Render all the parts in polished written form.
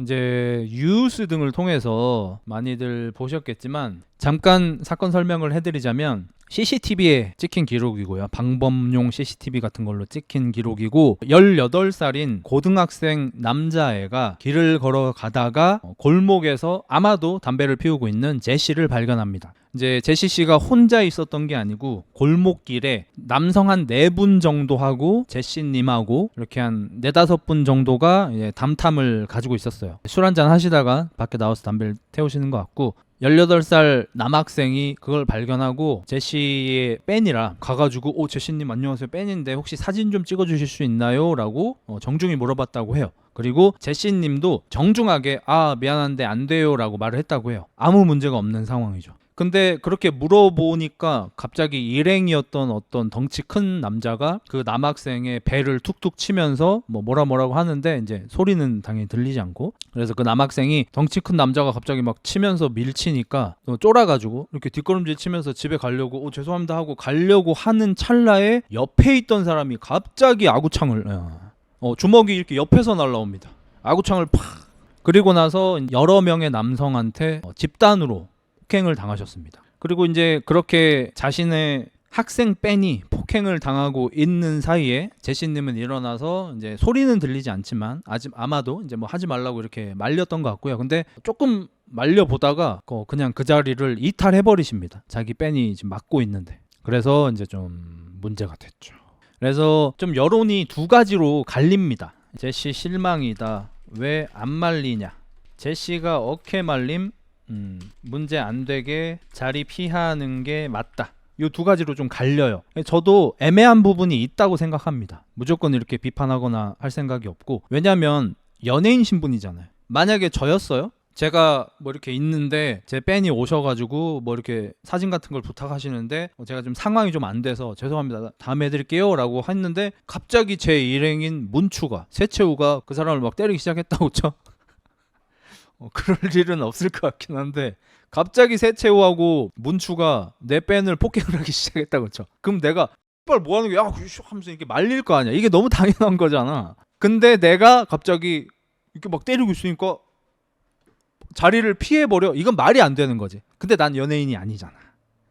이제 뉴스 등을 통해서 많이들 보셨겠지만 잠깐 사건 설명을 해드리자면 CCTV에 찍힌 기록이고요. 방범용 CCTV 같은 걸로 찍힌 기록이고 18살인 고등학생 남자애가 길을 걸어가다가 골목에서 아마도 담배를 피우고 있는 제시를 발견합니다. 이제 제시 씨가 혼자 있었던 게 아니고 골목길에 남성 한 4분 정도 하고 제시 님하고 이렇게 한 4-5분 정도가 이제 담탐을 가지고 있었어요. 술 한잔 하시다가 밖에 나와서 담배를 태우시는 것 같고 18살 남학생이 그걸 발견하고 제시의 팬이라 가가지고 제시님 안녕하세요, 팬인데 혹시 사진 좀 찍어주실 수 있나요? 라고 정중히 물어봤다고 해요. 그리고 제시님도 정중하게 미안한데 안 돼요 라고 말을 했다고 해요. 아무 문제가 없는 상황이죠. 근데 그렇게 물어보니까 갑자기 일행이었던 어떤 덩치 큰 남자가 그 남학생의 배를 툭툭 치면서 뭐라고 하는데 이제 소리는 당연히 들리지 않고, 그래서 그 남학생이 덩치 큰 남자가 갑자기 막 치면서 밀치니까 쫄아가지고 이렇게 뒷걸음질 치면서 집에 가려고 죄송합니다 하고 가려고 하는 찰나에 옆에 있던 사람이 갑자기 아구창을 주먹이 이렇게 옆에서 날라옵니다. 아구창을 팍. 그리고 나서 여러 명의 남성한테 집단으로 폭행을 당하셨습니다. 그리고 이제 그렇게 자신의 학생 팬이 폭행을 당하고 있는 사이에 제시님은 일어나서 이제 소리는 들리지 않지만 아마도 이제 하지 말라고 이렇게 말렸던 것 같고요. 근데 조금 말려보다가 그냥 그 자리를 이탈해 버리십니다. 자기 팬이 지금 막고 있는데. 그래서 이제 좀 문제가 됐죠. 그래서 좀 여론이 두 가지로 갈립니다. 제시 실망이다. 왜 안 말리냐. 제시가 어케 말림. 문제 안 되게 자리 피하는 게 맞다. 이 두 가지로 좀 갈려요. 저도 애매한 부분이 있다고 생각합니다. 무조건 이렇게 비판하거나 할 생각이 없고, 왜냐면 연예인 신분이잖아요. 만약에 저였어요? 제가 이렇게 있는데 제 팬이 오셔가지고 이렇게 사진 같은 걸 부탁하시는데 제가 좀 상황이 좀 안 돼서 죄송합니다 다음에 해드릴게요 라고 했는데 갑자기 제 일행인 문추가 세채우가 그 사람을 막 때리기 시작했다고 쳐. 그럴 일은 없을 것 같긴 한데 갑자기 세채우하고 문추가 내 팬을 폭행을 하기 시작했다고 쳐. 그럼 내가 뭐 하는 거야 하면서 이렇게 말릴 거 아니야. 이게 너무 당연한 거잖아. 근데 내가 갑자기 이렇게 막 때리고 있으니까 자리를 피해버려. 이건 말이 안 되는 거지. 근데 난 연예인이 아니잖아.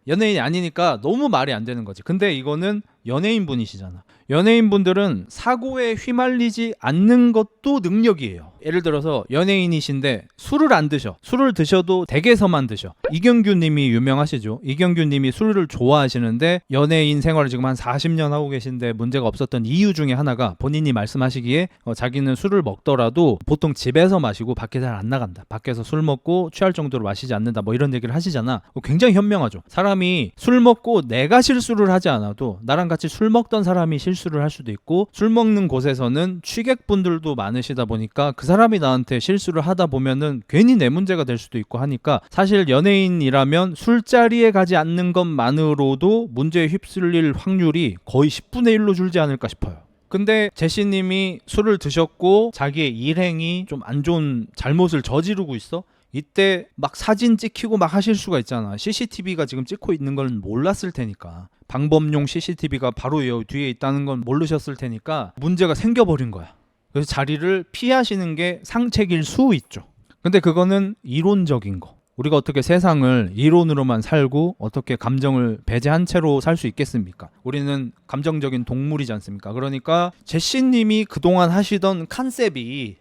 연예인이 아니니까 너무 말이 안 되는 거지. 근데 이거는 연예인 분이시잖아. 연예인 분들은 사고에 휘말리지 않는 것도 능력이에요. 예를 들어서 연예인이신데 술을 안 드셔. 술을 드셔도 댁에서만 드셔. 이경규 님이 유명하시죠. 이경규 님이 술을 좋아하시는데 연예인 생활을 지금 한 40년 하고 계신데 문제가 없었던 이유 중에 하나가 본인이 말씀하시기에 자기는 술을 먹더라도 보통 집에서 마시고 밖에 잘 안 나간다. 밖에서 술 먹고 취할 정도로 마시지 않는다. 이런 얘기를 하시잖아. 굉장히 현명하죠. 사람이 술 먹고 내가 실수를 하지 않아도 나랑 같이 술 먹던 사람이 실수를 할 수도 있고, 술 먹는 곳에서는 취객분들도 많으시다 보니까 그 사람이 나한테 실수를 하다 보면은 괜히 내 문제가 될 수도 있고 하니까 사실 연예인이라면 술자리에 가지 않는 것만으로도 문제에 휩쓸릴 확률이 거의 10분의 1로 줄지 않을까 싶어요. 근데 제시님이 술을 드셨고 자기의 일행이 좀 안 좋은 잘못을 저지르고 있어? 이때 막 사진 찍히고 막 하실 수가 있잖아. CCTV가 지금 찍고 있는 건 몰랐을 테니까. 방범용 CCTV가 바로 여기 뒤에 있다는 건 모르셨을 테니까 문제가 생겨버린 거야. 그래서 자리를 피하시는 게 상책일 수 있죠. 근데 그거는 이론적인 거. 우리가 어떻게 세상을 이론으로만 살고 어떻게 감정을 배제한 채로 살 수 있겠습니까? 우리는 감정적인 동물이지 않습니까? 그러니까 제시님이 그동안 하시던 컨셉이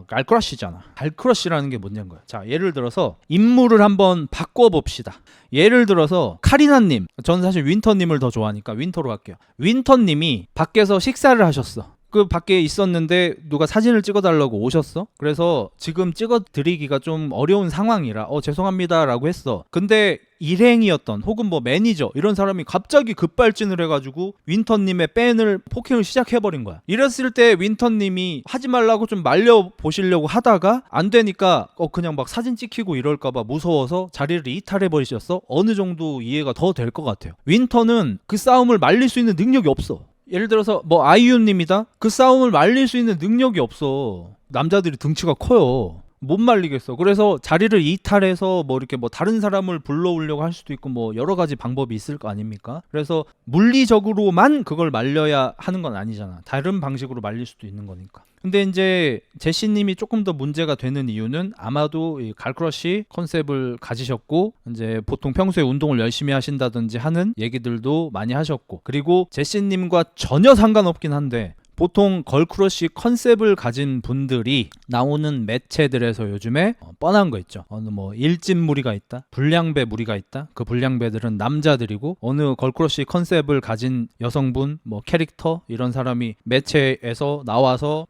갈크러쉬잖아. 갈크러쉬라는 게 뭔냐는 거야. 자, 예를 들어서 인물을 한번 바꿔봅시다. 예를 들어서 카리나님, 저는 사실 윈터님을 더 좋아하니까 윈터로 할게요. 윈터님이 밖에서 식사를 하셨어. 그 밖에 있었는데 누가 사진을 찍어달라고 오셨어. 그래서 지금 찍어드리기가 좀 어려운 상황이라 죄송합니다 라고 했어. 근데 일행이었던 혹은 매니저 이런 사람이 갑자기 급발진을 해가지고 윈터님의 팬을 폭행을 시작해버린 거야. 이랬을 때 윈터님이 하지 말라고 좀 말려보시려고 하다가 안 되니까 그냥 막 사진 찍히고 이럴까봐 무서워서 자리를 이탈해버리셨어. 어느 정도 이해가 더 될 것 같아요. 윈터는 그 싸움을 말릴 수 있는 능력이 없어. 예를 들어서 아이유님이다? 그 싸움을 말릴 수 있는 능력이 없어. 남자들이 등치가 커요. 못 말리겠어. 그래서 자리를 이탈해서 뭐 이렇게 뭐 다른 사람을 불러오려고 할 수도 있고 뭐 여러 가지 방법이 있을 거 아닙니까? 그래서 물리적으로만 그걸 말려야 하는 건 아니잖아. 다른 방식으로 말릴 수도 있는 거니까. 근데 이제 제시님이 조금 더 문제가 되는 이유는 아마도 이 갈크러쉬 컨셉을 가지셨고 이제 보통 평소에 운동을 열심히 하신다든지 하는 얘기들도 많이 하셨고, 그리고 제시님과 전혀 상관없긴 한데 보통 걸크러쉬 컨셉을 가진 분들이 나오는 매체들에서 요즘에 뻔한 거 있죠. 어느 뭐 일진 무리가 있다, 불량배 무리가 있다. 그 불량배들은 남자들이고 어느 걸크러쉬 컨셉을 가진 여성분, 뭐 캐릭터 이런 사람이 매체에서 나와서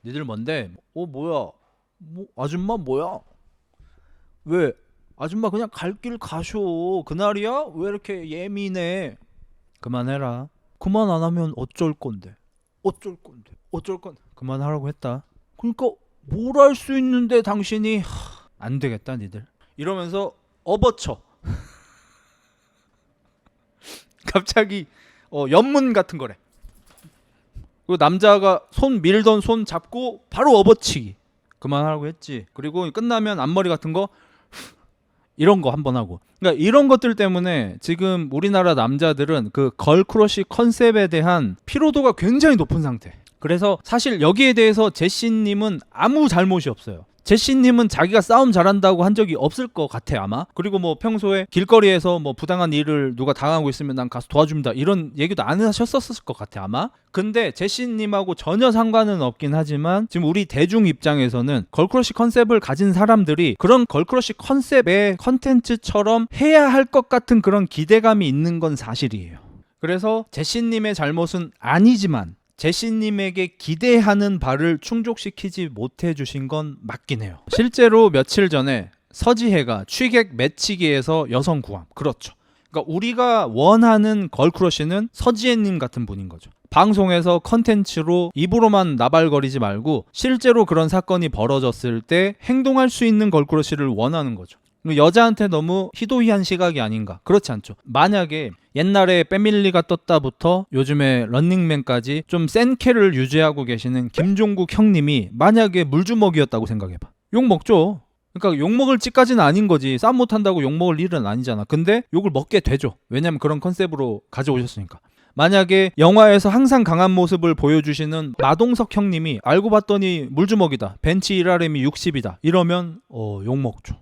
니들 뭔데? 뭐야? 뭐 아줌마 뭐야? 왜? 아줌마 그냥 갈 길 가쇼. 그날이야? 왜 이렇게 예민해? 그만해라. 그만 안 하면 어쩔 건데? 어쩔 건데? 그만하라고 했다. 그러니까 뭘 할 수 있는데 당신이 안 되겠다 니들. 이러면서 업어쳐. 갑자기 연문 같은 거래. 그리고 남자가 손 밀던 손 잡고 바로 업어치기. 그만하라고 했지. 그리고 끝나면 앞머리 같은 거 이런 거 한번 하고. 그러니까 이런 것들 때문에 지금 우리나라 남자들은 그 걸크러쉬 컨셉에 대한 피로도가 굉장히 높은 상태. 그래서 사실 여기에 대해서 제시님은 아무 잘못이 없어요. 제시님은 자기가 싸움 잘한다고 한 적이 없을 것 같아 아마. 그리고 뭐 평소에 길거리에서 뭐 부당한 일을 누가 당하고 있으면 난 가서 도와줍니다 이런 얘기도 안 하셨었을 것 같아 아마. 근데 제시님하고 전혀 상관은 없긴 하지만 지금 우리 대중 입장에서는 걸크러쉬 컨셉을 가진 사람들이 그런 걸크러쉬 컨셉의 컨텐츠처럼 해야 할 것 같은 그런 기대감이 있는 건 사실이에요. 그래서 제시님의 잘못은 아니지만 제시님에게 기대하는 바를 충족시키지 못해 주신 건 맞긴 해요. 실제로 며칠 전에 서지혜가 취객 매치기에서 여성 구함. 그렇죠. 그러니까 우리가 원하는 걸크러쉬는 서지혜님 같은 분인 거죠. 방송에서 컨텐츠로 입으로만 나발거리지 말고 실제로 그런 사건이 벌어졌을 때 행동할 수 있는 걸크러쉬를 원하는 거죠. 여자한테 너무 희도희한 시각이 아닌가. 그렇지 않죠. 만약에 옛날에 패밀리가 떴다부터 요즘에 런닝맨까지 좀 센 캐를 유지하고 계시는 김종국 형님이 만약에 물주먹이었다고 생각해봐. 욕 먹죠. 그러니까 욕 먹을 짓까지는 아닌 거지. 싸움 못한다고 욕 먹을 일은 아니잖아. 근데 욕을 먹게 되죠. 왜냐면 그런 컨셉으로 가져오셨으니까. 만약에 영화에서 항상 강한 모습을 보여주시는 마동석 형님이 알고 봤더니 물주먹이다, 벤치 1RM이 60이다 이러면 욕 먹죠.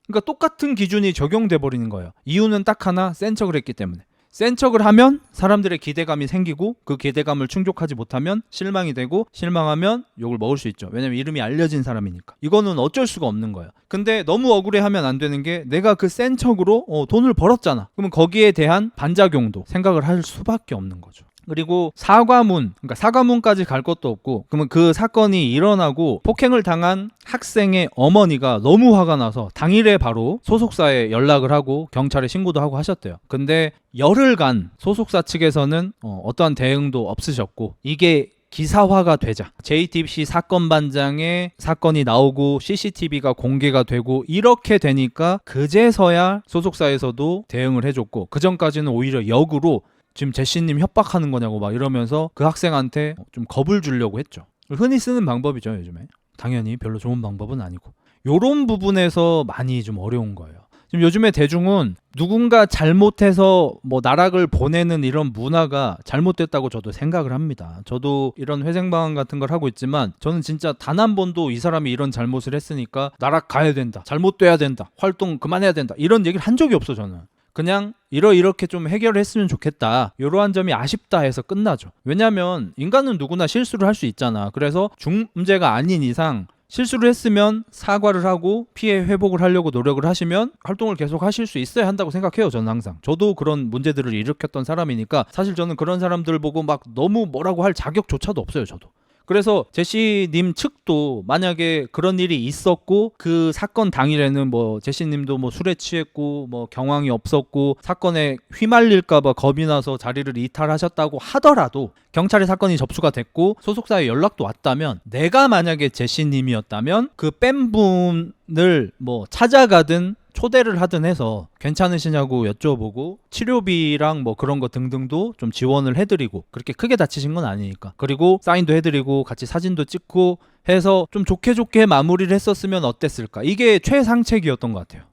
그러니까 똑같은 기준이 적용돼 버리는 거예요. 이유는 딱 하나, 센 척을 했기 때문에. 센 척을 하면 사람들의 기대감이 생기고 그 기대감을 충족하지 못하면 실망이 되고 실망하면 욕을 먹을 수 있죠. 왜냐면 이름이 알려진 사람이니까. 이거는 어쩔 수가 없는 거예요. 근데 너무 억울해하면 안 되는 게 내가 그 센 척으로 돈을 벌었잖아. 그러면 거기에 대한 반작용도 생각을 할 수밖에 없는 거죠. 그리고 사과문, 그러니까 사과문까지 갈 것도 없고, 그러면 그 사건이 일어나고 폭행을 당한 학생의 어머니가 너무 화가 나서 당일에 바로 소속사에 연락을 하고 경찰에 신고도 하고 하셨대요. 근데 열흘간 소속사 측에서는 어떠한 대응도 없으셨고, 이게 기사화가 되자 JTBC 사건 반장의 사건이 나오고 CCTV가 공개가 되고 이렇게 되니까 그제서야 소속사에서도 대응을 해줬고, 그 전까지는 오히려 역으로 지금 제시님 협박하는 거냐고 막 이러면서 그 학생한테 좀 겁을 주려고 했죠. 흔히 쓰는 방법이죠 요즘에. 당연히 별로 좋은 방법은 아니고. 요런 부분에서 많이 좀 어려운 거예요. 지금 요즘에 대중은 누군가 잘못해서 뭐 나락을 보내는 이런 문화가 잘못됐다고 저도 생각을 합니다. 저도 이런 회생방송 같은 걸 하고 있지만 저는 진짜 단 한 번도 이 사람이 이런 잘못을 했으니까 나락 가야 된다, 잘못돼야 된다, 활동 그만해야 된다 이런 얘기를 한 적이 없어. 저는 그냥 이렇게 좀 해결했으면 좋겠다, 이러한 점이 아쉽다 해서 끝나죠. 왜냐면 인간은 누구나 실수를 할 수 있잖아. 그래서 중문제가 아닌 이상 실수를 했으면 사과를 하고 피해 회복을 하려고 노력을 하시면 활동을 계속 하실 수 있어야 한다고 생각해요. 저는 항상. 저도 그런 문제들을 일으켰던 사람이니까 사실 저는 그런 사람들 보고 막 너무 뭐라고 할 자격조차도 없어요. 저도. 그래서 제시님 측도 만약에 그런 일이 있었고 그 사건 당일에는 뭐 제시님도 뭐 술에 취했고 뭐 경황이 없었고 사건에 휘말릴까봐 겁이 나서 자리를 이탈하셨다고 하더라도 경찰에 사건이 접수가 됐고 소속사에 연락도 왔다면, 내가 만약에 제시님이었다면 그 뺀 분을 뭐 찾아가든 초대를 하든 해서 괜찮으시냐고 여쭤보고 치료비랑 뭐 그런 거 등등도 좀 지원을 해드리고, 그렇게 크게 다치신 건 아니니까, 그리고 사인도 해드리고 같이 사진도 찍고 해서 좀 좋게 마무리를 했었으면 어땠을까. 이게 최상책이었던 것 같아요.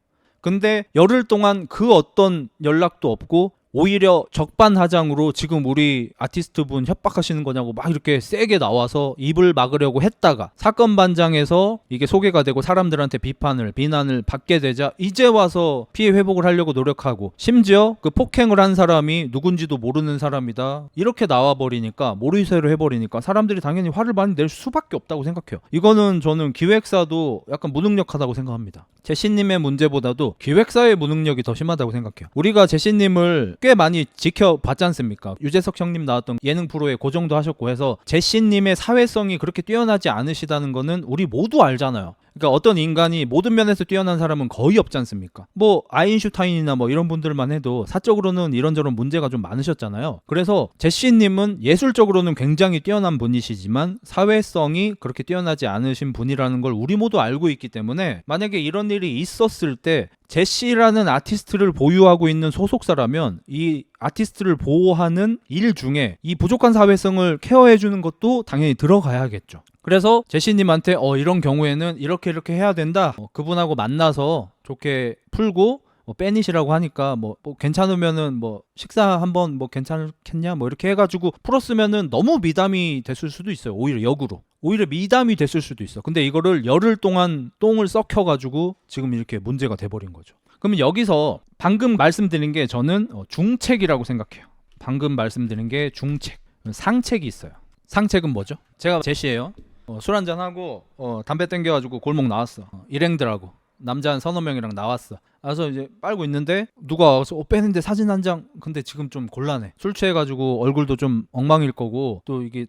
근데 열흘 동안 그 어떤 연락도 없고 오히려 적반하장으로 지금 우리 아티스트 분 협박하시는 거냐고 막 이렇게 세게 나와서 입을 막으려고 했다가 사건 반장에서 이게 소개가 되고 사람들한테 비난을 받게 되자 이제 와서 피해 회복을 하려고 노력하고, 심지어 그 폭행을 한 사람이 누군지도 모르는 사람이다 이렇게 나와버리니까, 모르쇠로 해버리니까 사람들이 당연히 화를 많이 낼 수밖에 없다고 생각해요. 이거는 저는 기획사도 약간 무능력하다고 생각합니다. 제시님의 문제보다도 기획사의 무능력이 더 심하다고 생각해요. 우리가 제시님을 꽤 많이 지켜봤지 않습니까? 유재석 형님 나왔던 예능 프로에 고정도 하셨고 해서 제시님의 사회성이 그렇게 뛰어나지 않으시다는 거는 우리 모두 알잖아요. 그러니까 어떤 인간이 모든 면에서 뛰어난 사람은 거의 없지 않습니까? 뭐 아인슈타인이나 뭐 이런 분들만 해도 사적으로는 이런저런 문제가 좀 많으셨잖아요. 그래서 제시님은 예술적으로는 굉장히 뛰어난 분이시지만 사회성이 그렇게 뛰어나지 않으신 분이라는 걸 우리 모두 알고 있기 때문에, 만약에 이런 일이 있었을 때 제시라는 아티스트를 보유하고 있는 소속사라면 이 아티스트를 보호하는 일 중에 이 부족한 사회성을 케어해주는 것도 당연히 들어가야겠죠. 그래서 제시님한테 이런 경우에는 이렇게 해야 된다, 그분하고 만나서 좋게 풀고, 팬이시라고 하니까 뭐 괜찮으면은 뭐 식사 한번 뭐 괜찮겠냐 뭐 이렇게 해가지고 풀었으면은 너무 미담이 됐을 수도 있어요. 오히려 역으로 오히려 미담이 됐을 수도 있어. 근데 이거를 열흘 동안 똥을 썩혀가지고 지금 이렇게 문제가 돼버린 거죠. 그러면 여기서 방금 말씀드린 게 저는 중책이라고 생각해요. 방금 말씀드린 게 중책. 상책이 있어요. 상책은 뭐죠? 제가 제시예요. 술 한잔하고 담배 땡겨가지고 골목 나왔어. 일행들하고 남자 한 서너 명이랑 나왔어. 그래서 이제 빨고 있는데 누가 와서 빼는데 사진 한 장, 근데 지금 좀 곤란해. 술 취해가지고 얼굴도 좀 엉망일 거고 또 이게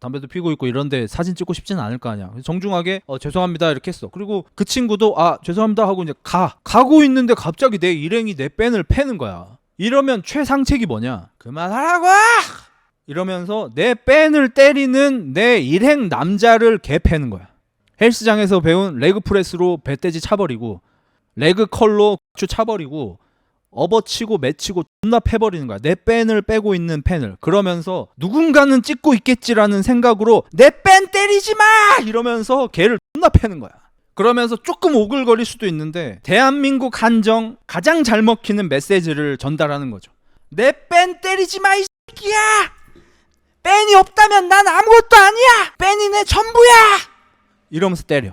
담배도 피고 있고 이런데 사진 찍고 싶지는 않을 거 아니야. 정중하게 죄송합니다 이렇게 했어. 그리고 그 친구도 죄송합니다 하고 이제 가고 있는데 갑자기 내 일행이 내 펜을 패는 거야. 이러면 최상책이 뭐냐? 그만하라고! 이러면서 내 펜을 때리는 내 일행 남자를 개패는 거야. 헬스장에서 배운 레그 프레스로 배때지 차버리고, 레그 컬로 추 차버리고, 업어치고 매치고 존나 패버리는 거야. 내 펜을 빼고 있는 펜을. 그러면서 누군가는 찍고 있겠지라는 생각으로 내 펜 때리지 마! 이러면서 걔를 존나 패는 거야. 그러면서 조금 오글거릴 수도 있는데 대한민국 한정 가장 잘 먹히는 메시지를 전달하는 거죠. 내 펜 때리지 마 이 새끼야! 펜이 없다면 난 아무것도 아니야! 펜이 내 전부야! 이러면서 때려.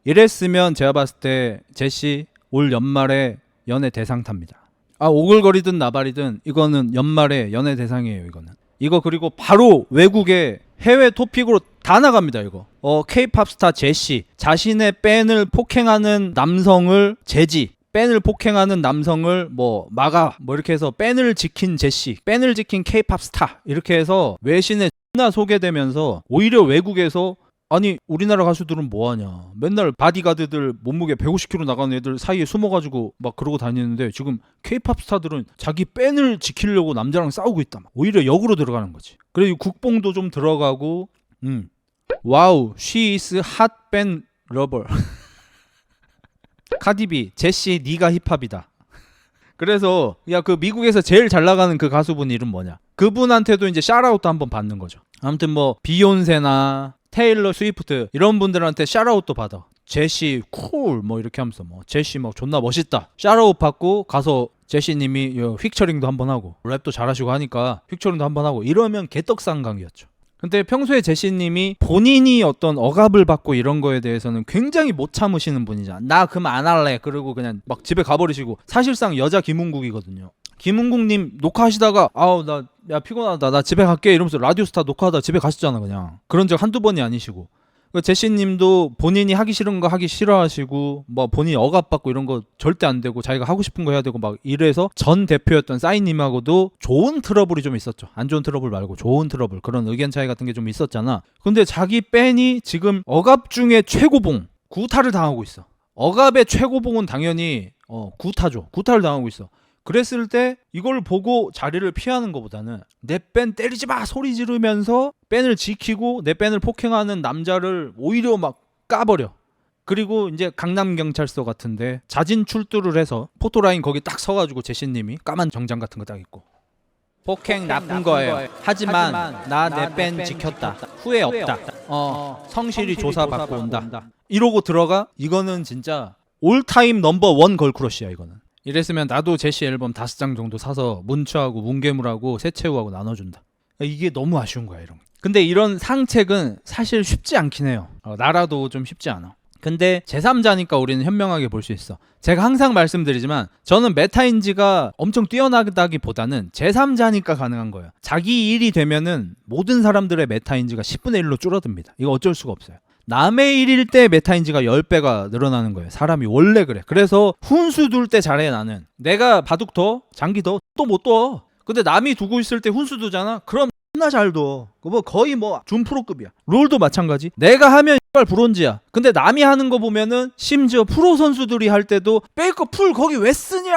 이랬으면 제가 봤을 때 제시 올 연말에 연예 대상 탑니다. 오글거리든 나발이든 이거는 연말에 연예 대상이에요. 이거 그리고 바로 외국에 해외 토픽으로 다 나갑니다. 이거 K-팝 스타 제시 자신의 팬을 폭행하는 남성을 제지, 팬을 폭행하는 남성을 막아 이렇게 해서 팬을 지킨 제시, 팬을 지킨 K-팝 스타 이렇게 해서 외신에 존나 소개되면서 오히려 외국에서 아니 우리나라 가수들은 뭐하냐, 맨날 바디가드들 몸무게 150kg 나가는 애들 사이에 숨어가지고 막 그러고 다니는데 지금 K-팝 스타들은 자기 팬을 지키려고 남자랑 싸우고 있다. 오히려 역으로 들어가는 거지. 그리고 국뽕도 좀 들어가고 와우 she is hot band lover 카디비 제시 니가 힙합이다. 그래서 그 미국에서 제일 잘 나가는 그 가수분 이름 뭐냐, 그분한테도 이제 샤라웃도 한번 받는 거죠. 아무튼 비욘세나 테일러 스위프트 이런 분들한테 샤라웃도 받아. 제시 쿨 이렇게 하면서 제시 존나 멋있다 샤라웃 받고 가서 제시님이 픽처링도 한번 하고 랩도 잘하시고 하니까 픽처링도 한번 하고 이러면 개떡상강이었죠. 근데 평소에 제시님이 본인이 어떤 억압을 받고 이런 거에 대해서는 굉장히 못 참으시는 분이잖아. 나 그만 안 할래 그리고 그냥 막 집에 가버리시고, 사실상 여자 김은국이거든요. 김은국님 녹화하시다가 야 피곤하다 나 집에 갈게 이러면서 라디오스타 녹화하다 집에 가셨잖아. 그냥 그런 적 한두 번이 아니시고, 제시님도 본인이 하기 싫은 거 하기 싫어하시고 본인이 억압받고 이런 거 절대 안 되고 자기가 하고 싶은 거 해야 되고 막 이래서 전 대표였던 싸이님하고도 좋은 트러블이 좀 있었죠. 안 좋은 트러블 말고 좋은 트러블, 그런 의견 차이 같은 게 좀 있었잖아. 근데 자기 팬이 지금 억압 중에 최고봉 구타를 당하고 있어. 억압의 최고봉은 당연히 구타죠. 구타를 당하고 있어. 그랬을 때 이걸 보고 자리를 피하는 것보다는 내 팬 때리지 마 소리 지르면서 팬을 지키고 내 팬을 폭행하는 남자를 오히려 막 까버려. 그리고 이제 강남경찰서 같은데 자진 출두를 해서 포토라인 거기 딱 서가지고 제시님이 까만 정장 같은 거 딱 입고 폭행 나쁜 거예요. 하지만 나 내 팬 지켰다. 후회 없다. 성실히 조사받고 온다. 이러고 들어가. 이거는 진짜 올타임 넘버 원 걸크러쉬야 이거는. 이랬으면 나도 제시 앨범 5장 정도 사서 문추하고 문괴물하고 새채우하고 나눠준다. 이게 너무 아쉬운 거야 이런 거. 근데 이런 상책은 사실 쉽지 않긴 해요. 나라도 좀 쉽지 않아. 근데 제3자니까 우리는 현명하게 볼 수 있어. 제가 항상 말씀드리지만 저는 메타인지가 엄청 뛰어나다기보다는 제3자니까 가능한 거예요. 자기 일이 되면은 모든 사람들의 메타인지가 10분의 1로 줄어듭니다. 이거 어쩔 수가 없어요. 남의 일일 때 메타인지가 10배가 늘어나는 거예요. 사람이 원래 그래. 그래서 훈수 둘 때 잘해 나는. 내가 바둑 둬, 장기 둬, 또 못 둬. 근데 남이 두고 있을 때 훈수 두잖아. 그럼 나 잘 둬. 뭐 거의 뭐 준프로급이야. 롤도 마찬가지. 내가 하면 X발 브론즈야. 근데 남이 하는 거 보면은 심지어 프로 선수들이 할 때도 페이커 풀 거기 왜 쓰냐.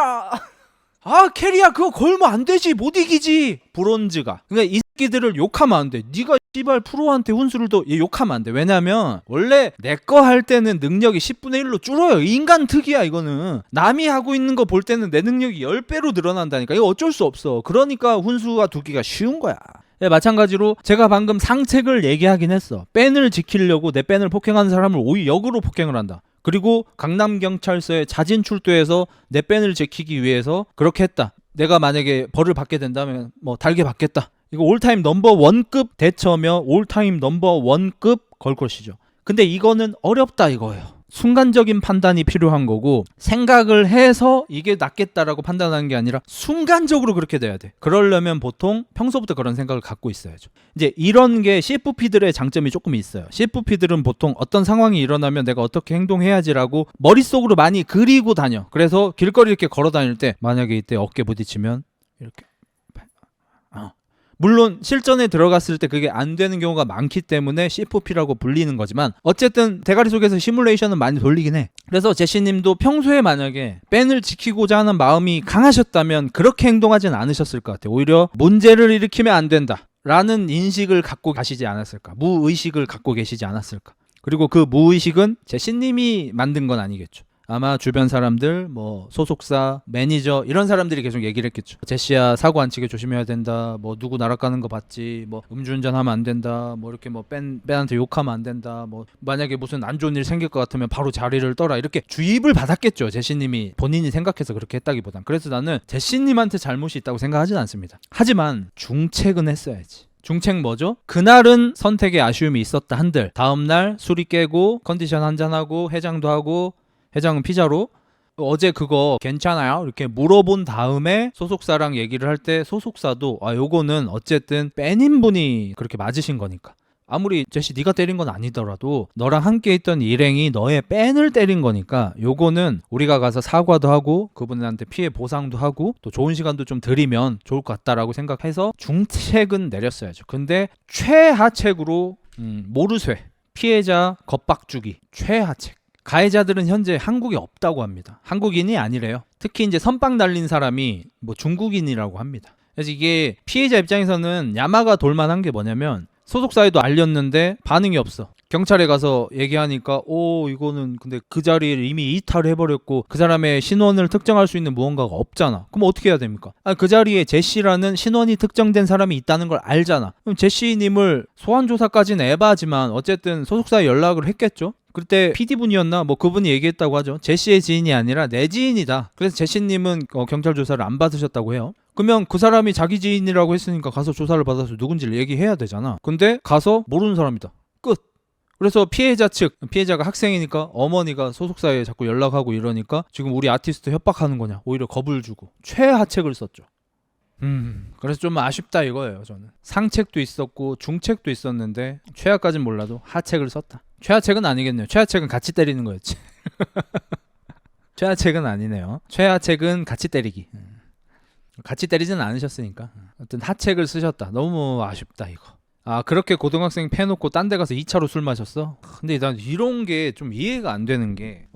아 캐리야 그거 걸면 안 되지. 못 이기지. 브론즈가. 그러니까 이 새끼들을 욕하면 안 돼. 네가 씨발 프로한테 훈수를 더 욕하면 안 돼. 왜냐면 원래 내 거 할 때는 능력이 10분의 1로 줄어요. 인간 특이야 이거는. 남이 하고 있는 거 볼 때는 내 능력이 10배로 늘어난다니까. 이거 어쩔 수 없어. 그러니까 훈수가 두기가 쉬운 거야. 네, 마찬가지로 제가 방금 상책을 얘기하긴 했어. 밴을 지키려고 내 밴을 폭행하는 사람을 오히려 역으로 폭행을 한다. 그리고 강남경찰서에 자진 출두해서 내 밴을 지키기 위해서 그렇게 했다. 내가 만약에 벌을 받게 된다면 뭐 달게 받겠다. 이거 올타임 넘버 원급 대처며 올타임 넘버 원급 걸크러쉬죠. 근데 이거는 어렵다 이거예요. 순간적인 판단이 필요한 거고 생각을 해서 이게 낫겠다라고 판단하는 게 아니라 순간적으로 그렇게 돼야 돼. 그러려면 보통 평소부터 그런 생각을 갖고 있어야죠. 이제 이런 게 CFP들의 장점이 조금 있어요. CFP들은 보통 어떤 상황이 일어나면 내가 어떻게 행동해야지라고 머릿속으로 많이 그리고 다녀. 그래서 길거리 이렇게 걸어 다닐 때 만약에 이때 어깨 부딪히면 이렇게 물론 실전에 들어갔을 때 그게 안 되는 경우가 많기 때문에 CFP라고 불리는 거지만 어쨌든 대가리 속에서 시뮬레이션은 많이 돌리긴 해. 그래서 제시님도 평소에 만약에 밴을 지키고자 하는 마음이 강하셨다면 그렇게 행동하진 않으셨을 것 같아요. 오히려 문제를 일으키면 안 된다 라는 인식을 갖고 가시지 않았을까. 무의식을 갖고 계시지 않았을까. 그리고 그 무의식은 제시님이 만든 건 아니겠죠. 아마 주변 사람들, 뭐 소속사, 매니저 이런 사람들이 계속 얘기를 했겠죠. 제시야 사고 안 치게 조심해야 된다. 뭐 누구 날아가는 거 봤지. 뭐 음주운전하면 안 된다. 뭐 이렇게 뭐 밴한테 욕하면 안 된다. 뭐 만약에 무슨 안 좋은 일 생길 것 같으면 바로 자리를 떠라. 이렇게 주입을 받았겠죠. 제시님이 본인이 생각해서 그렇게 했다기보단. 그래서 나는 제시님한테 잘못이 있다고 생각하진 않습니다. 하지만 중책은 했어야지. 중책 뭐죠? 그날은 선택에 아쉬움이 있었다 한들 다음날 술이 깨고 컨디션 한잔하고 해장도 하고 해장은 피자로 어제 그거 괜찮아요? 이렇게 물어본 다음에 소속사랑 얘기를 할 때 소속사도 요거는 어쨌든 밴인 분이 그렇게 맞으신 거니까 아무리 제시 네가 때린 건 아니더라도 너랑 함께 있던 일행이 너의 밴을 때린 거니까 요거는 우리가 가서 사과도 하고 그분한테 피해 보상도 하고 또 좋은 시간도 좀 드리면 좋을 것 같다라고 생각해서 중책은 내렸어야죠. 근데 최하책으로 모르쇠 피해자 겁박주기 최하책. 가해자들은 현재 한국에 없다고 합니다. 한국인이 아니래요. 특히 이제 선빵 날린 사람이 뭐 중국인이라고 합니다. 그래서 이게 피해자 입장에서는 야마가 돌만한 게 뭐냐면 소속사에도 알렸는데 반응이 없어. 경찰에 가서 얘기하니까 이거는 근데 그 자리를 이미 이탈을 해버렸고 그 사람의 신원을 특정할 수 있는 무언가가 없잖아. 그럼 어떻게 해야 됩니까? 그 자리에 제시라는 신원이 특정된 사람이 있다는 걸 알잖아. 그럼 제시님을 소환조사까지는 에바지만 어쨌든 소속사에 연락을 했겠죠? 그때 PD분이었나? 뭐 그분이 얘기했다고 하죠. 제시의 지인이 아니라 내 지인이다. 그래서 제시님은 경찰 조사를 안 받으셨다고 해요. 그러면 그 사람이 자기 지인이라고 했으니까 가서 조사를 받아서 누군지를 얘기해야 되잖아. 근데 가서 모르는 사람이다. 끝. 그래서 피해자 측, 피해자가 학생이니까 어머니가 소속사에 자꾸 연락하고 이러니까 지금 우리 아티스트 협박하는 거냐. 오히려 겁을 주고 최하책을 썼죠. 그래서 좀 아쉽다 이거예요. 저는 상책도 있었고 중책도 있었는데 최하까진 몰라도 하책을 썼다. 최하책은 아니겠네요. 최하책은 같이 때리는 거였지. 최하책은 아니네요. 최하책은 같이 때리기. 같이 때리진 않으셨으니까. 어떤 하책을 쓰셨다. 너무 아쉽다 이거. 그렇게 고등학생 패놓고 딴 데 가서 2차로 술 마셨어? 근데 난 이런 게 좀 이해가 안 되는 게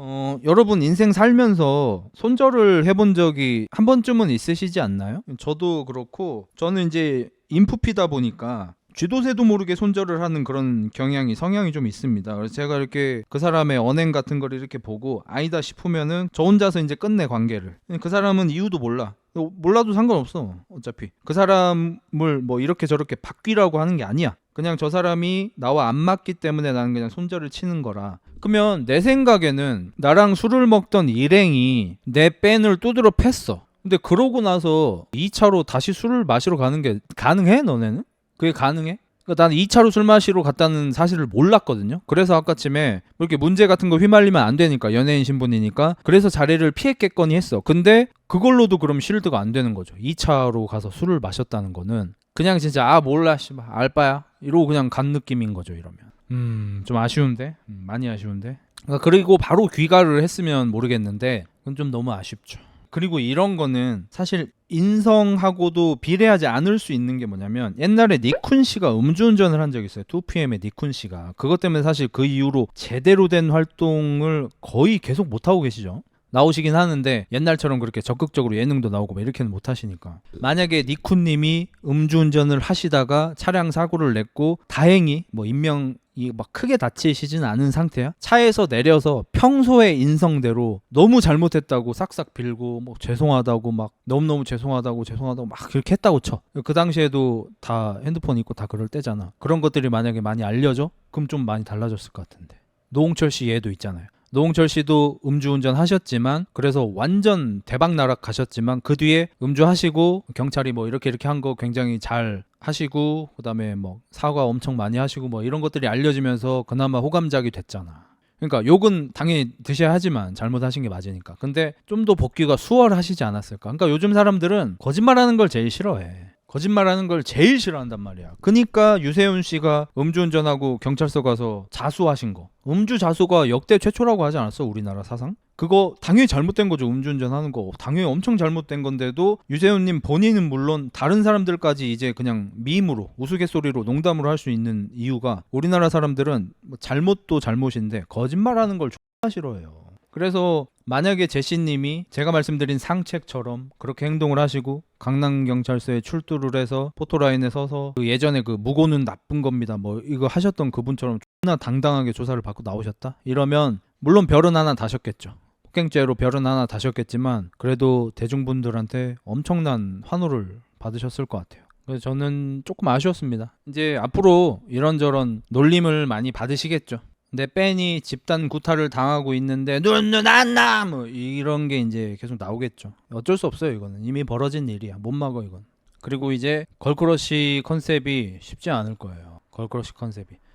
여러분 인생 살면서 손절을 해본 적이 한 번쯤은 있으시지 않나요? 저도 그렇고 저는 이제 인프피다 보니까 쥐도새도 모르게 손절을 하는 그런 성향이 좀 있습니다. 그래서 제가 이렇게 그 사람의 언행 같은 걸 이렇게 보고 아니다 싶으면은 저 혼자서 이제 끝내 관계를. 그 사람은 이유도 몰라도 상관없어. 어차피 그 사람을 뭐 이렇게 저렇게 바뀌라고 하는 게 아니야. 그냥 저 사람이 나와 안 맞기 때문에 나는 그냥 손절을 치는 거라. 그러면 내 생각에는 나랑 술을 먹던 일행이 내 뺀을 두드려 팼어. 근데 그러고 나서 2차로 다시 술을 마시러 가는 게 가능해? 너네는? 그게 가능해? 그러니까 나는 2차로 술 마시러 갔다는 사실을 몰랐거든요. 그래서 아까쯤에 이렇게 문제 같은 거 휘말리면 안 되니까, 연예인 신분이니까, 그래서 자리를 피했겠거니 했어. 근데 그걸로도 그럼 실드가 안 되는 거죠. 2차로 가서 술을 마셨다는 거는 그냥 진짜 몰라 씨발 알바야 이러고 그냥 간 느낌인 거죠. 이러면 좀 아쉬운데, 많이 아쉬운데. 그러니까 그리고 바로 귀가를 했으면 모르겠는데 그건 좀 너무 아쉽죠. 그리고 이런 거는 사실 인성하고도 비례하지 않을 수 있는 게 뭐냐면, 옛날에 니쿤 씨가 음주운전을 한 적이 있어요. 2PM의 니쿤 씨가. 그것 때문에 사실 그 이후로 제대로 된 활동을 거의 계속 못하고 계시죠. 나오시긴 하는데 옛날처럼 그렇게 적극적으로 예능도 나오고 뭐 이렇게는 못 하시니까. 만약에 니쿤님이 음주운전을 하시다가 차량 사고를 냈고 다행히 뭐 인명이 막 크게 다치시진 않은 상태야. 차에서 내려서 평소의 인성대로 너무 잘못했다고 싹싹 빌고 뭐 죄송하다고 막 너무너무 죄송하다고 막 그렇게 했다고 쳐. 그 당시에도 다 핸드폰 있고 다 그럴 때잖아. 그런 것들이 만약에 많이 알려져? 그럼 좀 많이 달라졌을 것 같은데. 노홍철 씨 얘도 있잖아요. 노홍철 씨도 음주운전 하셨지만, 그래서 완전 대박 나락 가셨지만 그 뒤에 음주하시고 경찰이 뭐 이렇게 한 거 굉장히 잘 하시고, 그다음에 뭐 사과 엄청 많이 하시고 뭐 이런 것들이 알려지면서 그나마 호감작이 됐잖아. 그러니까 욕은 당연히 드셔야 하지만 잘못하신 게 맞으니까. 근데 좀 더 복귀가 수월하시지 않았을까. 그러니까 요즘 사람들은 거짓말하는 걸 제일 싫어해. 거짓말하는 걸 제일 싫어한단 말이야. 그러니까 유세윤 씨가 음주운전하고 경찰서 가서 자수하신 거, 음주 자수가 역대 최초라고 하지 않았어? 우리나라 사상? 그거 당연히 잘못된 거죠. 음주운전 하는 거 당연히 엄청 잘못된 건데도 유세윤님 본인은 물론 다른 사람들까지 이제 그냥 밈으로, 우스갯소리로, 농담으로 할 수 있는 이유가, 우리나라 사람들은 뭐 잘못도 잘못인데 거짓말하는 걸 존나 싫어해요. 그래서 만약에 제시님이 제가 말씀드린 상책처럼 그렇게 행동을 하시고 강남경찰서에 출두를 해서 포토라인에 서서 그 예전에 그 무고는 나쁜 겁니다 뭐 이거 하셨던 그분처럼 존나 당당하게 조사를 받고 나오셨다? 이러면 물론 별은 하나 다셨겠죠. 폭행죄로 별은 하나 다셨겠지만 그래도 대중분들한테 엄청난 환호를 받으셨을 것 같아요. 그래서 저는 조금 아쉬웠습니다. 이제 앞으로 이런저런 놀림을 많이 받으시겠죠. 내 뺀이 집단 구타를 당하고 있는데 눈 안나 뭐 이런 게 이제 계속 나오겠죠. 어쩔 수 없어요. 이거는 이미 벌어진 일이야. 못 막어 이건. 그리고 이제 걸크러쉬 컨셉이 쉽지 않을 거예요.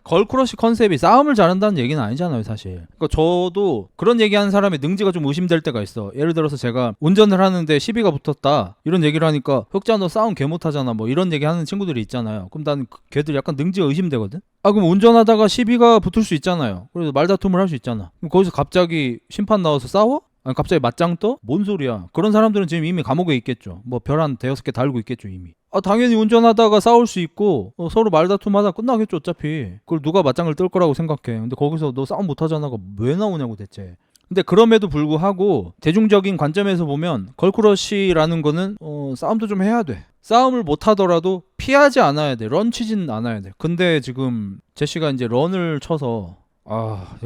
걸크러쉬 컨셉이 싸움을 잘한다는 얘기는 아니잖아요, 사실. 그러니까 저도 그런 얘기하는 사람의 능지가 좀 의심될 때가 있어. 예를 들어서 제가 운전을 하는데 시비가 붙었다 이런 얘기를 하니까, 혁자 너 싸움 개 못하잖아 뭐 이런 얘기 하는 친구들이 있잖아요. 그럼 난 걔들 약간 능지가 의심되거든. 그럼 운전하다가 시비가 붙을 수 있잖아요. 그래서 말다툼을 할 수 있잖아. 그럼 거기서 갑자기 심판 나와서 싸워? 아니 갑자기 맞짱 떠? 뭔 소리야. 그런 사람들은 지금 이미 감옥에 있겠죠. 뭐 별 한 대여섯 개 달고 있겠죠 이미. 당연히 운전하다가 싸울 수 있고 서로 말다툼하다 끝나겠죠 어차피. 그걸 누가 맞짱을 뜰 거라고 생각해. 근데 거기서 너 싸움 못하잖아가 왜 나오냐고 대체. 근데 그럼에도 불구하고 대중적인 관점에서 보면 걸크러쉬라는 거는 싸움도 좀 해야 돼. 싸움을 못하더라도 피하지 않아야 돼. 런치진 않아야 돼. 근데 지금 제시가 이제 런을 쳐서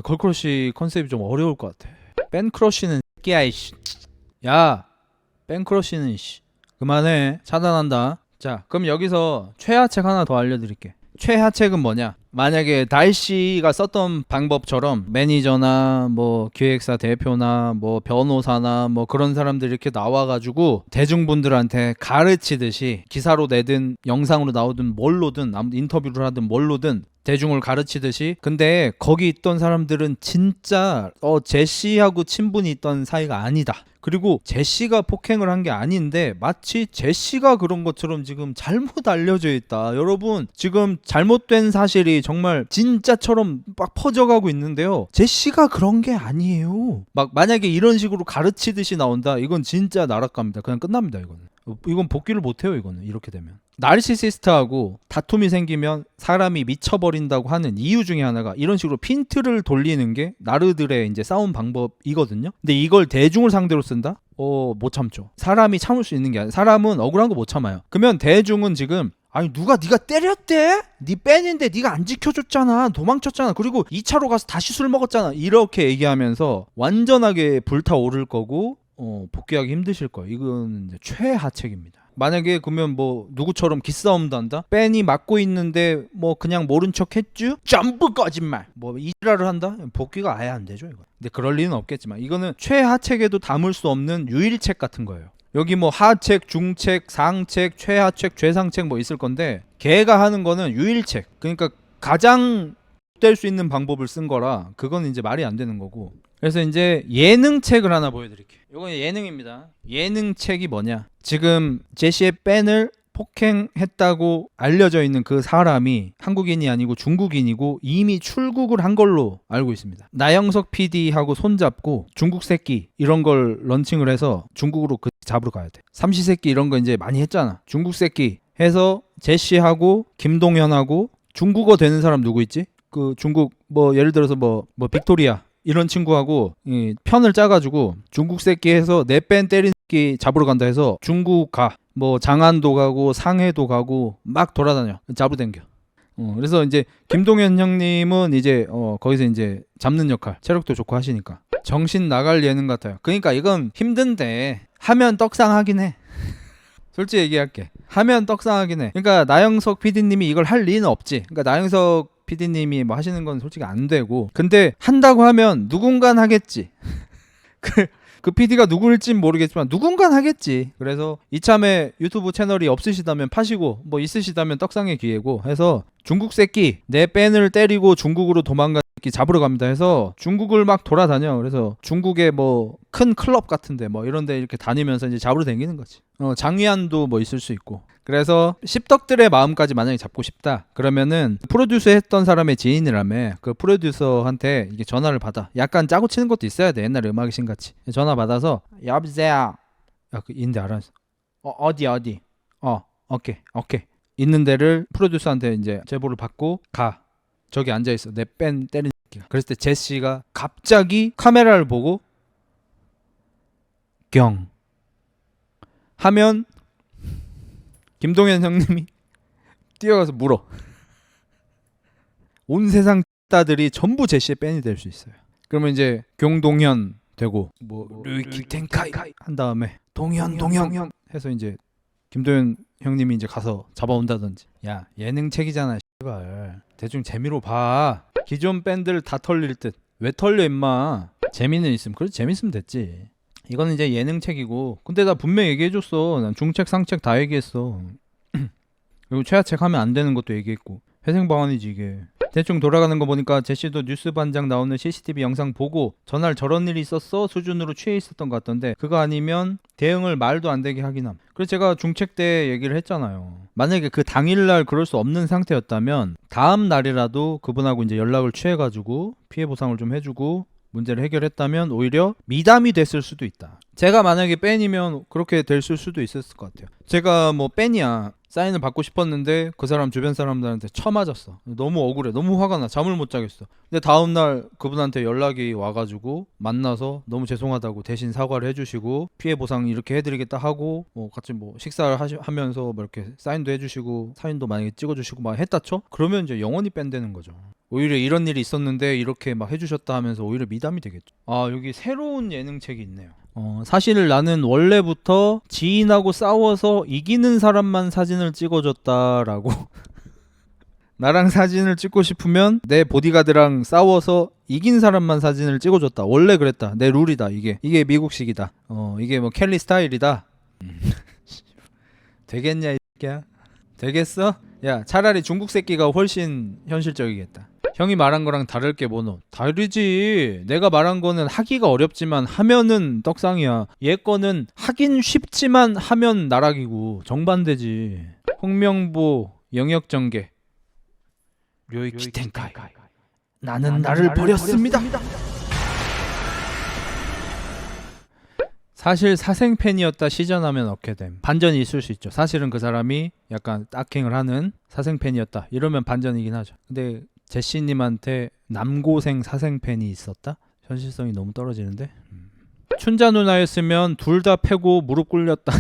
걸크러쉬 컨셉이 좀 어려울 것 같아. 뺀크러쉬는 끼야 이씨. 야 뺀크러쉬는 이씨. 그만해. 차단한다. 자 그럼 여기서 최하책 하나 더 알려드릴게. 최하책은 뭐냐? 만약에 달씨가 썼던 방법처럼 매니저나 뭐 기획사 대표나 뭐 변호사나 뭐 그런 사람들이 이렇게 나와가지고 대중분들한테 가르치듯이, 기사로 내든 영상으로 나오든 뭘로든 아무 인터뷰를 하든 뭘로든 대중을 가르치듯이. 근데 거기 있던 사람들은 진짜 제시하고 친분이 있던 사이가 아니다. 그리고 제시가 폭행을 한 게 아닌데 마치 제시가 그런 것처럼 지금 잘못 알려져 있다. 여러분 지금 잘못된 사실이 정말 진짜처럼 막 퍼져가고 있는데요. 제시가 그런 게 아니에요. 막 만약에 이런 식으로 가르치듯이 나온다. 이건 진짜 나락갑니다. 그냥 끝납니다. 이건 복귀를 못해요. 이거는 이렇게 되면. 나르시시스트하고 다툼이 생기면 사람이 미쳐버린다고 하는 이유 중에 하나가 이런 식으로 핀트를 돌리는 게 나르들의 이제 싸움 방법이거든요. 근데 이걸 대중을 상대로 쓴다? 못 참죠. 사람이 참을 수 있는 게 아니라, 사람은 억울한 거 못 참아요. 그러면 대중은 지금 아니 누가 네가 때렸대? 네 팬인데 네가 안 지켜줬잖아. 도망쳤잖아. 그리고 2차로 가서 다시 술 먹었잖아. 이렇게 얘기하면서 완전하게 불타오를 거고 복귀하기 힘드실 거예요. 이건 이제 최하책입니다. 만약에 그러면 뭐 누구처럼 기싸움도 한다? 팬이 맞고 있는데 뭐 그냥 모른 척 했쥬? 전부 거짓말. 뭐 이지랄을 한다? 복귀가 아예 안 되죠 이거. 근데 그럴 리는 없겠지만 이거는 최하책에도 담을 수 없는 유일책 같은 거예요. 여기 뭐 하책, 중책, 상책, 최하책, 최상책 뭐 있을 건데 걔가 하는 거는 유일책. 그러니까 가장 될 수 있는 방법을 쓴 거라 그건 이제 말이 안 되는 거고. 그래서 이제 예능책을 하나 보여드릴게요. 이건 예능입니다. 예능책이 뭐냐? 지금 제시의 팬을 폭행했다고 알려져 있는 그 사람이 한국인이 아니고 중국인이고 이미 출국을 한 걸로 알고 있습니다. 나영석 PD하고 손잡고 중국 새끼 이런 걸 런칭을 해서 중국으로 그 잡으러 가야 돼. 삼시세끼 이런 거 이제 많이 했잖아. 중국 새끼 해서 제시하고 김동현하고 중국어 되는 사람 누구 있지? 그 중국 뭐 예를 들어서 뭐 빅토리아 이런 친구하고 편을 짜가지고 중국 새끼 해서 내 팬 때린 새끼 잡으러 간다 해서 중국 가. 뭐 장안도 가고 상해도 가고 막 돌아다녀. 잡으댕겨. 그래서 이제 김동현 형님은 이제 거기서 이제 잡는 역할. 체력도 좋고 하시니까. 정신 나갈 예능 같아요. 그러니까 이건 힘든데 하면 떡상하긴 해. 솔직히 얘기할게. 하면 떡상하긴 해. 그러니까 나영석 PD님이 이걸 할 리는 없지. 그러니까 나영석 PD님이 뭐 하시는 건 솔직히 안 되고. 근데 한다고 하면 누군간 하겠지. 그 PD가 누구일진 모르겠지만 누군간 하겠지. 그래서 이참에 유튜브 채널이 없으시다면 파시고 뭐 있으시다면 떡상의 기회고 해서 중국 새끼 내 팬을 때리고 중국으로 도망간 새끼 잡으러 갑니다 해서 중국을 막 돌아다녀. 그래서 중국의 뭐 큰 클럽 같은데 뭐 이런데 이렇게 다니면서 이제 잡으러 다니는 거지. 장위안도 뭐 있을 수 있고. 그래서 십덕들의 마음까지 만약에 잡고 싶다 그러면은 프로듀서 했던 사람의 지인이라며 그 프로듀서한테 이게 전화를 받아. 약간 짜고 치는 것도 있어야 돼. 옛날에 음악의 신같이 전화 받아서 여보세요. 야, 그 인데 알았어. 어디 오케이 있는 데를 프로듀서한테 이제 제보를 받고 가. 저기 앉아있어. 내 팬 때리는 새끼가. 그랬을 때 제시가 갑자기 카메라를 보고 경 하면 김동현 형님이 뛰어가서 물어. 온 세상 따들이 전부 제시의 팬이 될 수 있어요. 그러면 이제 경동현 되고 뭐 류이키텐카이 한 다음에 동현 해서 이제 김동현 형님이 이제 가서 잡아온다든지. 야 예능책이잖아 씨발. 대충 재미로 봐. 기존 밴들 다 털릴 듯. 왜 털려 임마. 재미는 있으면. 그래도 재밌으면 됐지. 이거는 이제 예능책이고. 근데 나 분명히 얘기해줬어. 난 중책 상책 다 얘기했어. 그리고 최하책 하면 안 되는 것도 얘기했고. 회생방안이지 이게. 대충 돌아가는 거 보니까 제시도 뉴스 반장 나오는 CCTV 영상 보고 전날 저런 일이 있었어 수준으로 취해 있었던 것 같던데 그거 아니면 대응을 말도 안 되게 하긴 함. 그래서 제가 중책 때 얘기를 했잖아요. 만약에 그 당일날 그럴 수 없는 상태였다면 다음 날이라도 그분하고 이제 연락을 취해가지고 피해 보상을 좀 해주고 문제를 해결했다면 오히려 미담이 됐을 수도 있다. 제가 만약에 팬이면 그렇게 됐을 수도 있었을 것 같아요. 제가 뭐 팬이야. 사인을 받고 싶었는데 그 사람 주변 사람들한테 쳐맞았어. 너무 억울해. 너무 화가 나. 잠을 못 자겠어. 근데 다음날 그분한테 연락이 와가지고 만나서 너무 죄송하다고 대신 사과를 해주시고 피해 보상 이렇게 해드리겠다 하고 뭐 같이 뭐 식사를 하면서 뭐 이렇게 사인도 해주시고 사인도 만약에 찍어주시고 막 했다 쳐? 그러면 이제 영원히 팬 되는 거죠. 오히려 이런 일이 있었는데 이렇게 막 해주셨다 하면서 오히려 미담이 되겠죠. 아 여기 새로운 예능책이 있네요. 사실 나는 원래부터 지인하고 싸워서 이기는 사람만 사진을 찍어줬다라고. 나랑 사진을 찍고 싶으면 내 보디가드랑 싸워서 이긴 사람만 사진을 찍어줬다. 원래 그랬다. 내 룰이다. 이게 미국식이다. 이게 뭐 켈리 스타일이다. 되겠냐 이 새끼야? 되겠어? 야 차라리 중국 새끼가 훨씬 현실적이겠다. 형이 말한 거랑 다를 게 뭐노? 다르지. 내가 말한 거는 하기가 어렵지만 하면은 떡상이야. 얘 거는 하긴 쉽지만 하면 나락이고 정반대지. 홍명보 영역전개 류이키텐카이 나는 나를 버렸습니다. 사실 사생팬이었다 시전하면 어떻게 됨? 반전이 있을 수 있죠. 사실은 그 사람이 약간 딱행을 하는 사생팬이었다 이러면 반전이긴 하죠. 근데 제시님한테 남고생 사생팬이 있었다? 현실성이 너무 떨어지는데? 춘자 누나였으면 둘 다 패고 무릎 꿇렸다.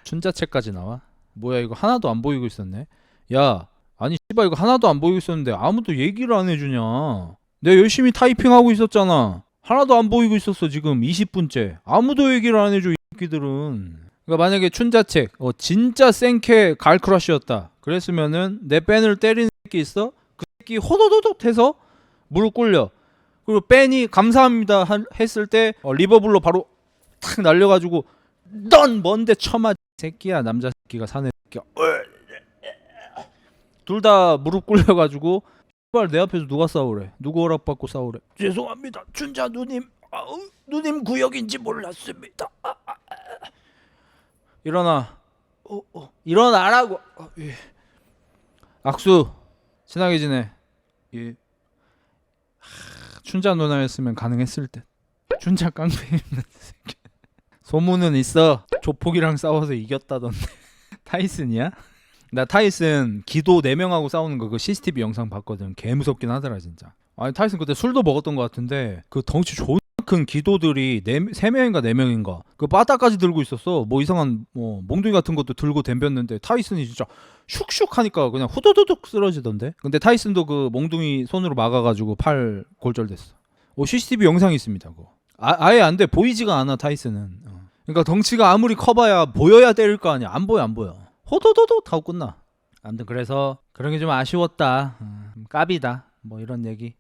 춘자체까지 나와? 뭐야 이거 하나도 안 보이고 있었네. 야 아니 씨발 이거 하나도 안 보이고 있었는데 아무도 얘기를 안 해주냐. 내가 열심히 타이핑하고 있었잖아. 하나도 안 보이고 있었어. 지금 20분째 아무도 얘기를 안 해줘 이 새끼들은. 그러니까 만약에 춘자책 진짜 생캐 갈크러쉬였다 그랬으면은 내 뺀을 때리는 새끼 있어? 그 새끼 호도도독 해서 무릎 꿇려. 그리고 뺀이 감사합니다 했을 때 리버블로 바로 탁 날려가지고 넌 뭔데 처마 새끼야. 남자 새끼가 사내 새끼야. 둘 다 무릎 꿇려가지고 씨발 내 앞에서 누가 싸우래. 누구 허락받고 싸우래. 죄송합니다 춘자 누님. 누님 구역인지 몰랐습니다. 일어나. 일어나라고. 예. 악수. 친하게 지내. 예. 춘자 누나였으면 가능했을 듯. 춘자 깡패 있는 새끼. 소문은 있어. 조폭이랑 싸워서 이겼다던데. 타이슨이야? 나 타이슨 기도 4명하고 싸우는 거 그 CCTV 영상 봤거든. 개 무섭긴 하더라 진짜. 아니 타이슨 그때 술도 먹었던 것 같은데 그 덩치 존나 큰 기도들이 3명인가 4명인가 그 바닥까지 들고 있었어. 뭐 이상한 뭐 몽둥이 같은 것도 들고 덤볐는데 타이슨이 진짜 슉슉 하니까 그냥 후두두둑 쓰러지던데. 근데 타이슨도 그 몽둥이 손으로 막아가지고 팔 골절됐어. CCTV 영상이 있습니다. 그거. 아예 안 돼. 보이지가 않아 타이슨은. 그러니까 덩치가 아무리 커봐야 보여야 때릴 거 아니야. 안 보여 안 보여. 호도도도 하고 끝나. 아무튼 그래서 그런 게 좀 아쉬웠다. 까비다. 뭐 이런 얘기.